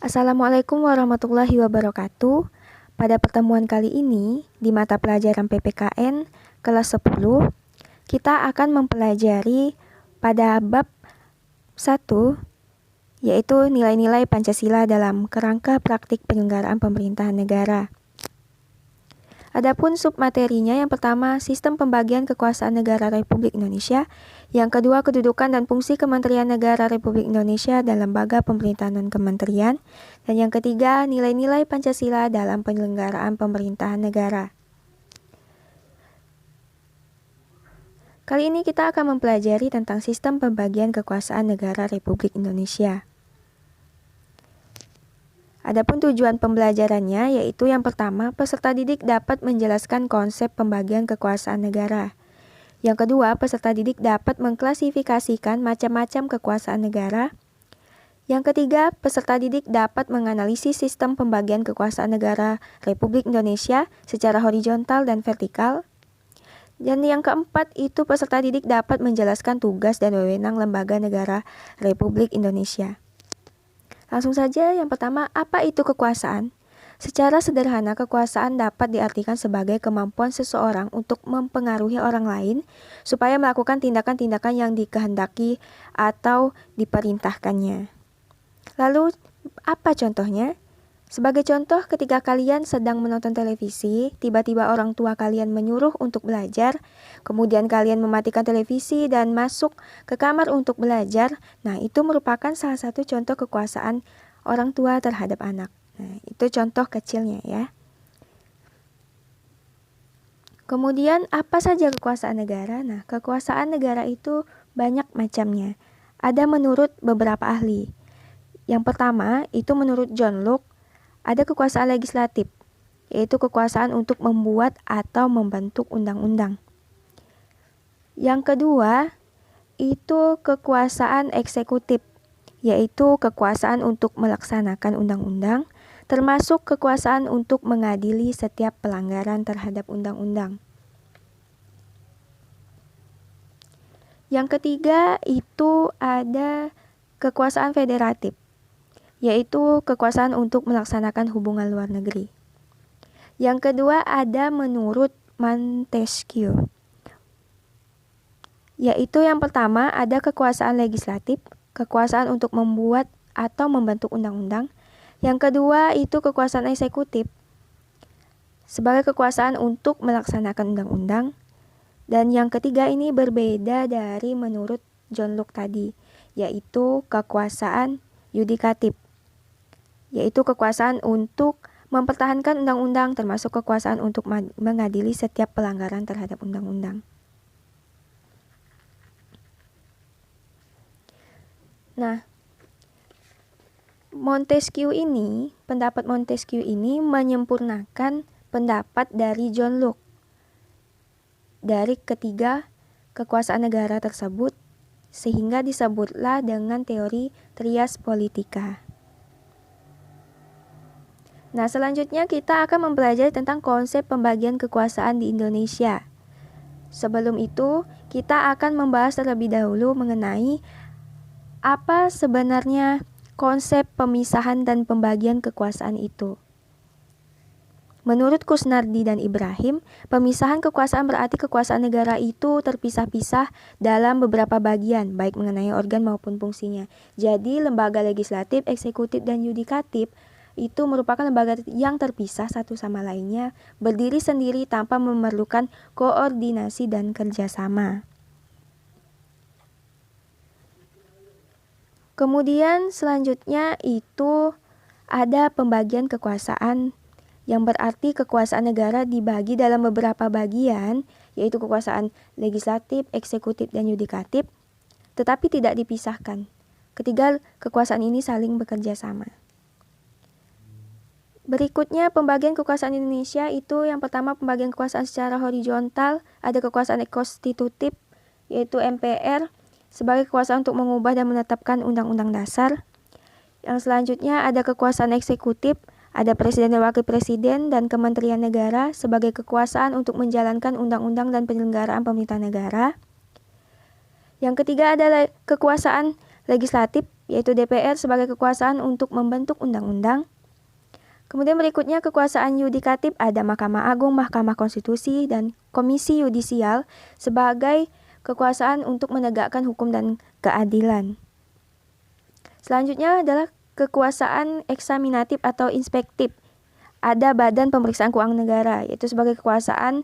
Assalamualaikum warahmatullahi wabarakatuh. Pada pertemuan kali ini, di mata pelajaran PPKN kelas 10, kita akan mempelajari pada bab 1, yaitu nilai-nilai Pancasila dalam kerangka praktik penyelenggaraan pemerintahan negara. Adapun submaterinya, yang pertama, sistem pembagian kekuasaan negara Republik Indonesia. Yang kedua, kedudukan dan fungsi Kementerian Negara Republik Indonesia dan lembaga pemerintahan non-kementerian. Dan yang ketiga, nilai-nilai Pancasila dalam penyelenggaraan pemerintahan negara. Kali ini kita akan mempelajari tentang sistem pembagian kekuasaan negara Republik Indonesia. Adapun tujuan pembelajarannya yaitu yang pertama, peserta didik dapat menjelaskan konsep pembagian kekuasaan negara. Yang kedua, peserta didik dapat mengklasifikasikan macam-macam kekuasaan negara. Yang ketiga, peserta didik dapat menganalisis sistem pembagian kekuasaan negara Republik Indonesia secara horizontal dan vertikal. Dan yang keempat, itu peserta didik dapat menjelaskan tugas dan wewenang lembaga negara Republik Indonesia. Langsung saja, yang pertama, apa itu kekuasaan? Secara sederhana, kekuasaan dapat diartikan sebagai kemampuan seseorang untuk mempengaruhi orang lain supaya melakukan tindakan-tindakan yang dikehendaki atau diperintahkannya. Lalu, apa contohnya? Sebagai contoh, ketika kalian sedang menonton televisi, tiba-tiba orang tua kalian menyuruh untuk belajar, kemudian kalian mematikan televisi dan masuk ke kamar untuk belajar. Nah, itu merupakan salah satu contoh kekuasaan orang tua terhadap anak. Nah, itu contoh kecilnya ya. Kemudian, apa saja kekuasaan negara? Nah, kekuasaan negara itu banyak macamnya. Ada menurut beberapa ahli. Yang pertama, itu menurut John Locke, ada kekuasaan legislatif, yaitu kekuasaan untuk membuat atau membentuk undang-undang. Yang kedua, itu kekuasaan eksekutif, yaitu kekuasaan untuk melaksanakan undang-undang, termasuk kekuasaan untuk mengadili setiap pelanggaran terhadap undang-undang. Yang ketiga, itu ada kekuasaan federatif, yaitu kekuasaan untuk melaksanakan hubungan luar negeri. Yang kedua ada menurut Montesquieu, yaitu yang pertama ada kekuasaan legislatif, kekuasaan untuk membuat atau membentuk undang-undang. Yang kedua itu kekuasaan eksekutif, sebagai kekuasaan untuk melaksanakan undang-undang. Dan yang ketiga ini berbeda dari menurut John Locke tadi, yaitu kekuasaan yudikatif, yaitu kekuasaan untuk mempertahankan undang-undang, termasuk kekuasaan untuk mengadili setiap pelanggaran terhadap undang-undang. Nah, pendapat Montesquieu ini menyempurnakan pendapat dari John Locke dari ketiga kekuasaan negara tersebut, sehingga disebutlah dengan teori trias politica. Nah, selanjutnya kita akan mempelajari tentang konsep pembagian kekuasaan di Indonesia. Sebelum itu, kita akan membahas terlebih dahulu mengenai apa sebenarnya konsep pemisahan dan pembagian kekuasaan itu. Menurut Kusnardi dan Ibrahim, pemisahan kekuasaan berarti kekuasaan negara itu terpisah-pisah dalam beberapa bagian, baik mengenai organ maupun fungsinya. Jadi, lembaga legislatif, eksekutif, dan yudikatif itu merupakan lembaga yang terpisah satu sama lainnya, berdiri sendiri tanpa memerlukan koordinasi dan kerjasama. Kemudian selanjutnya itu ada pembagian kekuasaan, yang berarti kekuasaan negara dibagi dalam beberapa bagian, yaitu kekuasaan legislatif, eksekutif, dan yudikatif, tetapi tidak dipisahkan. Ketiga kekuasaan ini saling bekerja sama. Berikutnya pembagian kekuasaan Indonesia itu yang pertama pembagian kekuasaan secara horizontal, ada kekuasaan konstitutif yaitu MPR sebagai kekuasaan untuk mengubah dan menetapkan undang-undang dasar. Yang selanjutnya ada kekuasaan eksekutif, ada presiden dan wakil presiden dan kementerian negara sebagai kekuasaan untuk menjalankan undang-undang dan penyelenggaraan pemerintahan negara. Yang ketiga adalah kekuasaan legislatif yaitu DPR sebagai kekuasaan untuk membentuk undang-undang. Kemudian berikutnya kekuasaan yudikatif ada Mahkamah Agung, Mahkamah Konstitusi, dan Komisi Yudisial sebagai kekuasaan untuk menegakkan hukum dan keadilan. Selanjutnya adalah kekuasaan eksaminatif atau inspektif. Ada Badan Pemeriksaan Keuangan Negara, yaitu sebagai kekuasaan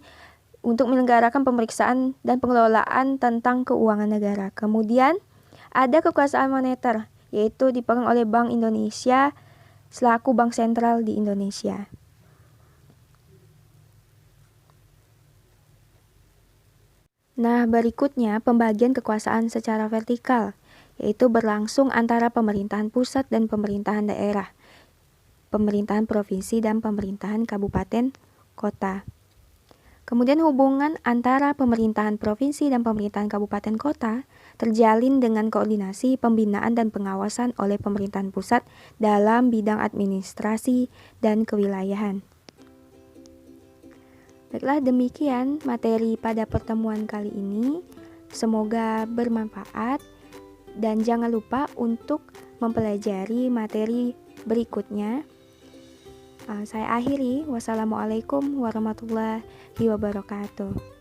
untuk menyelenggarakan pemeriksaan dan pengelolaan tentang keuangan negara. Kemudian ada kekuasaan moneter, yaitu dipegang oleh Bank Indonesia selaku bank sentral di Indonesia. Nah, berikutnya pembagian kekuasaan secara vertikal, yaitu berlangsung antara pemerintahan pusat dan pemerintahan daerah, pemerintahan provinsi dan pemerintahan kabupaten kota. Kemudian hubungan antara pemerintahan provinsi dan pemerintahan kabupaten kota terjalin dengan koordinasi, pembinaan, dan pengawasan oleh pemerintahan pusat dalam bidang administrasi dan kewilayahan. Baiklah, demikian materi pada pertemuan kali ini. Semoga bermanfaat dan jangan lupa untuk mempelajari materi berikutnya. Saya akhiri. Wassalamualaikum warahmatullahi wabarakatuh.